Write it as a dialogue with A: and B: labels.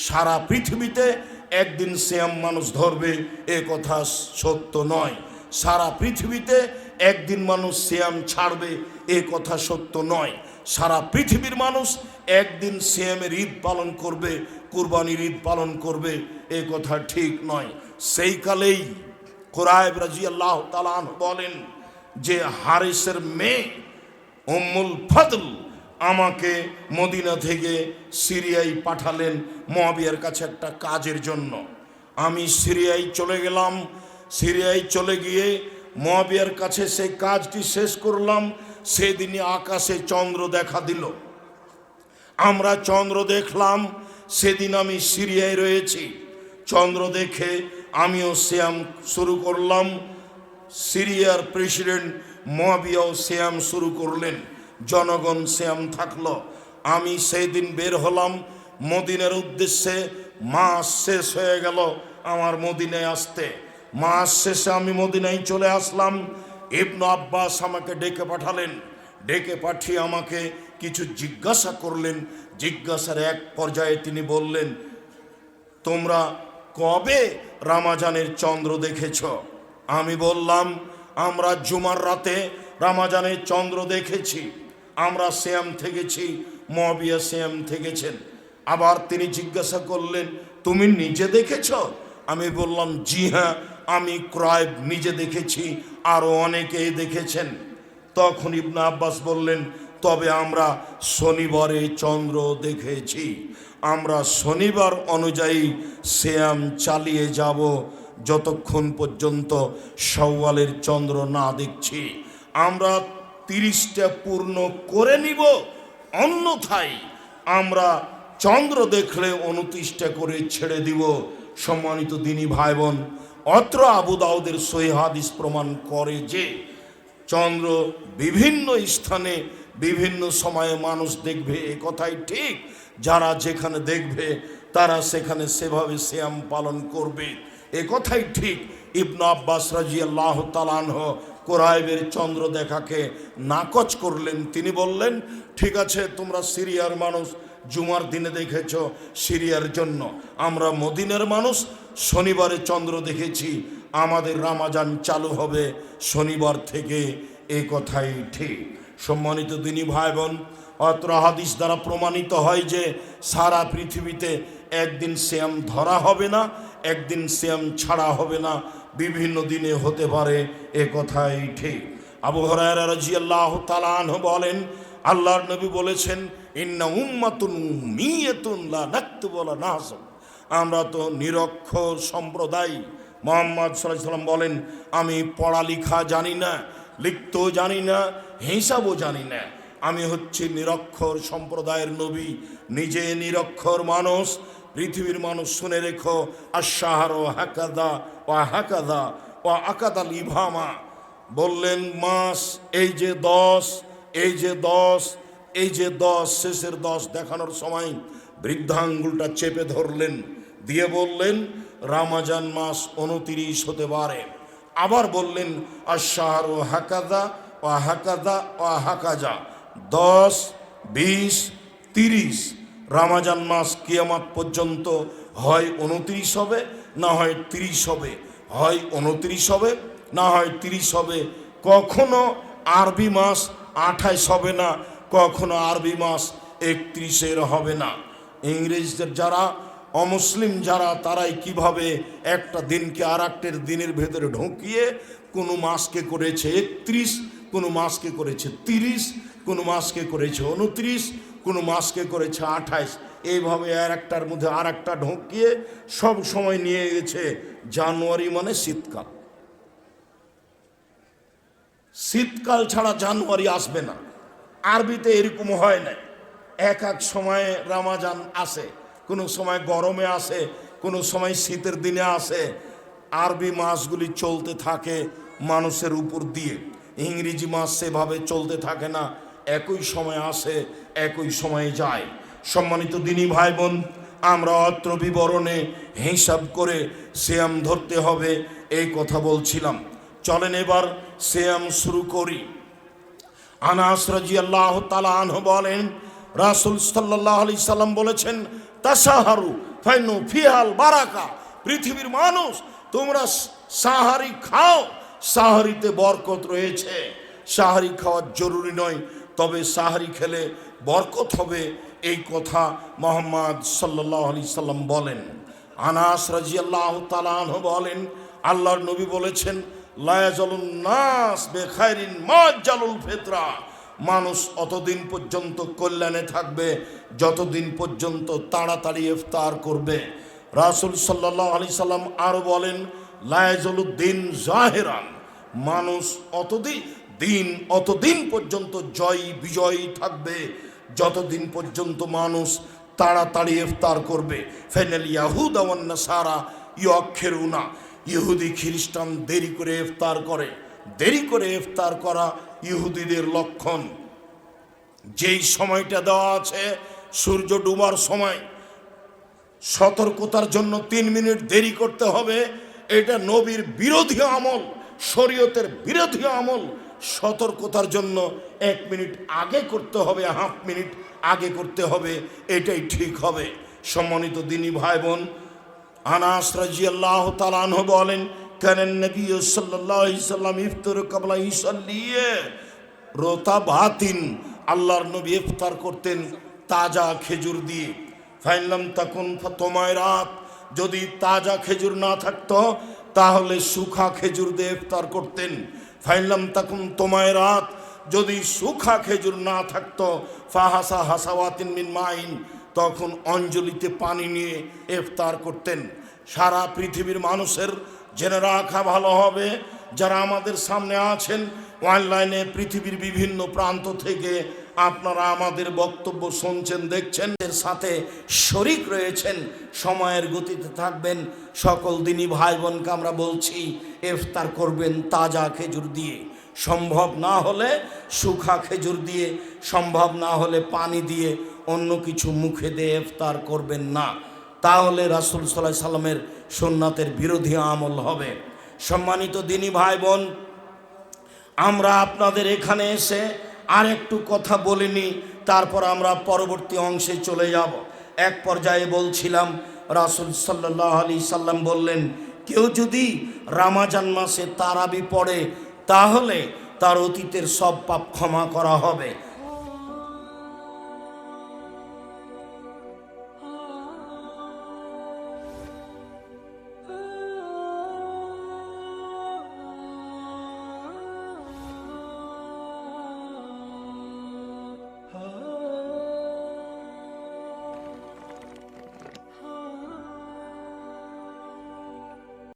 A: সারা পৃথিবীতে একদিন সিয়াম মানুষ ধরবে এ কথা সত্য নয়। সারা পৃথিবীতে একদিন মানুষ সিয়াম ছাড়বে এ কথা সত্য নয়। সারা পৃথিবীর মানুষ একদিন সিয়ামের ঈদ পালন করবে, কুরবানির ঈদ পালন করবে এ কথা ঠিক নয়। সেই কালেই কুরাইব রাদিয়াল্লাহু তাআলা আনহু বলেন যে হারিসের মেয়ে উম্মুল ফাদল আমাকে মদিনা থেকে সিরিয়ায় পাঠালেন মুআবিয়ার কাছে একটা কাজের জন্য। আমি সিরিয়ায় চলে গেলাম। সিরিয়ায় চলে গিয়ে মুআবিয়ার কাছে সেই কাজটি শেষ করলাম। সেদিনই আকাশে চন্দ্র দেখা দিল। আমরা চন্দ্র দেখলাম। সেদিন আমি সিরিয়ায় রয়েছি। চন্দ্র দেখে আমিও সিয়াম শুরু করলাম। সিরিয়ার প্রেসিডেন্ট মুআবিয়াও সিয়াম শুরু করলেন। জনগণ সিয়াম থাকলো। আমি সেই দিন বের হলাম মদিনার উদ্দেশ্যে। মাস শেষ হয়ে গেল আমার মদিনায় আসতে। মাস শেষে আমি মদিনায় চলে আসলাম। ইবনে আব্বাস আমাকে ডেকে পাঠালেন। ডেকে পাঠিয়ে আমাকে কিছু জিজ্ঞাসা করলেন। জিজ্ঞাসার এক পর্যায়ে তিনি বললেন, তোমরা কবে রমজানের চন্দ্র দেখেছ? আমি বললাম, আমরা জুমার রাতে রমজানের চন্দ্র দেখেছি। আমরা সিয়াম থেকেছি, মুআবিয়া সিয়াম থেকেছেন। আবার তিনি জিজ্ঞাসা করলেন, তুমি নিজে দেখেছ? আমি বললাম, জি হ্যাঁ, আমি কুরাইব নিজে দেখেছি, আরও অনেকেই দেখেছেন। তখন ইবনে আব্বাস বললেন, তবে আমরা শনিবারে চন্দ্র দেখেছি। আমরা শনিবার অনুযায়ী সিয়াম চালিয়ে যাব যতক্ষণ পর্যন্ত শাওয়ালের চন্দ্র না দেখছি। আমরা 30টা পূর্ণ করে নিব, অন্যথায় আমরা চন্দ্র দেখলে 29টা করে ছেড়ে দিব। সম্মানিত দিনী ভাই বোন, অত্র আবু দাউদের সহিহ হাদিস প্রমাণ করে যে চন্দ্র বিভিন্ন স্থানে বিভিন্ন সময়ে মানুষ দেখবে, এ কথাই ঠিক। যারা যেখানে দেখবে তারা সেখানে সেভাবে সিয়াম পালন করবে, এ কথাই ঠিক। ইবনে আব্বাস রাদিয়াল্লাহু তাআলা আনহু কুরাইবের চন্দ্র দেখাকে নাকচ করলেন। তিনি বললেন, ঠিক আছে, তোমরা সিরিয়ার মানুষ জুমার দিনে দেখেছ সিরিয়ার জন্য, আমরা মদিনার মানুষ শনিবারে চন্দ্র দেখেছি, আমাদের রমজান চালু হবে শনিবার থেকে, এই কথাই ঠিক। সম্মানিত দিনী ভাই বোন, অত্র হাদিস দ্বারা প্রমাণিত হয় যে সারা পৃথিবীতে একদিন সিয়াম ধরা হবে না, একদিন সিয়াম ছাড়া হবে না, বিভিন্ন দিনে হতে পারে, এ কথাই ঠিক। আবু হুরায়রা রাদিয়াল্লাহু তাআলা আনহু বলেন, আল্লাহর নবী বলেছেন, ইন্না উম্মাতুন উম্মিয়াতুন লা নাকতুবু ওয়া লা নাহসব। আমরা তো নিরক্ষর সম্প্রদায়। মুহাম্মদ সাল্লাল্লাহু আলাইহি ওয়াসাল্লাম বলেন, আমি পড়ালেখা জানি না, লিখতেও জানি না, হিসাবও জানি না। আমি হচ্ছি নিরক্ষর সম্প্রদায়ের নবী, নিজে নিরক্ষর মানুষ। পৃথিবীর মানুষ শুনে রেখো, আশ-শাহরু হাকাযা ওয়া হাকাযা ওয়া আকাদাল ইবহামা। বললেন মাস এই যে 10, এই যে 10, এই যে 10, শেষের 10 দেখানোর সময় বৃদ্ধাঙ্গুলটা চেপে ধরলেন, দিয়ে বললেন রমজান মাস 29 হতে পারে। আবার বললেন আশ-শাহরু হাকাযা ওয়া হাকাযা ওয়া হাকাযা, 10, 20, 30। রমজান মাস কিয়ামত পর্যন্ত হয় 29 হবে, না হয় 30 হবে, হয় 29 হবে, না হয় 30 হবে। কখনো আরবি মাস 28 হবে না, কখনো আরবি মাস 31 হবে না। ইংরেজদের যারা অমুসলিম যারা, তারাই কিভাবে একটা দিনকে আর একটা দিনের ভেতরে ঢুকিয়ে কোনো মাসকে করেছে 31, কোনো মাসকে করেছে 30, কোনো মাসকে করেছে 29, কোনো মাসকে করেছে 28। এইভাবে আর একটার মধ্যে আর একটা ঢুকিয়ে সব সময় নিয়ে গেছে জানুয়ারি মানে শীতকাল। শীতকাল ছাড়া জানুয়ারি আসবে না। আরবিতে এরকম হয় না। এক এক সময়ে রমজান আসে, কোনো সময় গরমে আসে, কোনো সময় শীতের দিনে আসে। আরবি মাসগুলি চলতে থাকে মানুষের উপর দিয়ে। ইংরেজি মাস সেভাবে চলতে থাকে না, একই সময় আসে, একই সময়ে যায়। সম্মানিত দিনী ভাই বোন, আমরা অত্র বিবরণে হিসাব করে সিয়াম ধরতে হবে, এই কথা বলছিলাম। চলেন এবার সিয়াম শুরু করি। আনাস রাদিয়াল্লাহু তাআলা আনহু বলেন, রাসূল সাল্লাল্লাহু আলাইহি সাল্লাম বলেছেন, তাসাহারু ফাইনু ফিহাল বারাকা, পৃথিবীর মানুষ তোমরা সাহারি খাও, সাহারিতে বরকত রয়েছে। সাহারি খাওয়া জরুরি নয়, তবে সাহারি খেলে বরকত হবে, এই কথা মুহাম্মদ সাল্লাল্লাহু আলাইহি সাল্লাম বলেন। আনাস রাদিয়াল্লাহু তাআলা আনহু বলেন, আল্লাহর নবী বলেছেন, লা ইয়াজালুন নাস বিখাইরিন মা জালুল ফিতরা, মানুষ অতদিন পর্যন্ত কল্যাণে থাকবে যতদিন পর্যন্ত তাড়াতাড়ি ইফতার করবে। রাসূল সাল্লাল্লাহু আলাইহি সাল্লাম আরো বলেন, লা ইয়াজালুদ্দিন জাহিরান, মানুষ অতদিন পর্যন্ত জয়ী বিজয়ী থাকবে যতদিন পর্যন্ত মানুষ তাড়াতাড়ি ইফতার করবে। ফাইনাল ইয়াহুদা ওয়ান নাসারা ইউআখিরুনা, ইহুদি খ্রিস্টান দেরি করে ইফতার করে। দেরি করে ইফতার করা ইহুদিদের লক্ষণ। যেই সময়টা দেওয়া আছে সূর্য ডুবার সময়, সতর্কতার জন্য 3 মিনিট দেরি করতে হবে, এটা নবীর বিরোধী আমল, শরীয়তের বিরোধী আমল। সতর্কতার জন্য 1 মিনিট আগে করতে হবে, হাফ মিনিট আগে করতে হবে, এটাই ঠিক হবে। সম্মানিত দিনী ভাই বোন, আনাস রাদিয়াল্লাহু তাআলা আনহু বলেন, কানান নবী সাল্লাল্লাহু আলাইহি সাল্লাম ইফতার ক্বাবলা ইসাল্লিয়ে রতাবাতিন, আল্লাহর নবী ইফতার করতেন তাজা খেজুর দিয়ে। ফাইনলাম তাকুন ফাতমায়রাত, যদি তাজা খেজুর না থাকতো তাহলে শুখা খেজুর দিয়ে ইফতার করতেন। ফাইনলাম তাকুন তমায়রাত, যদি শুখা খেজুর না থাকতো ফাহাসা হাসাওয়াতিন মিন মাইন, তখন অঞ্জলিতে পানি নিয়ে ইফতার করতেন। সারা পৃথিবীর মানুষের জেনে রাখা ভালো হবে, যারা আমাদের সামনে আছেন অনলাইনে, পৃথিবীর বিভিন্ন প্রান্ত থেকে আপনারা আমাদের বক্তব্য শুনছেন, দেখছেন, এর সাথে শরিক রয়েছেন, সময়ের গতিতে থাকবেন। সকল দিনই ভাই বোনকে আমরা বলছি ইফতার করবেন তাজা খেজুর দিয়ে, সম্ভব না হলে শুখা খেজুর দিয়ে, সম্ভব না হলে পানি দিয়ে, অন্য কিছু মুখে দিয়ে ইফতার করবেন না, তাহলে রাসূল সাল্লাল্লাহু আলাইহি সাল্লামের সুন্নাতের বিরোধী আমল হবে। সম্মানিত দিনী ভাই বোন, আমরা আপনাদের এখানে এসে আর একটু কথা বলিনি, তারপর আমরা পরবর্তী অংশে চলে যাব। এক পর্যায়ে বলছিলাম, রাসূল সাল্লাল্লাহু আলাইহি সাল্লাম বললেন, কেউ যদি রমজান মাসে তারাবি পড়ে তাহলে তার অতীতের সব পাপ ক্ষমা করা হবে।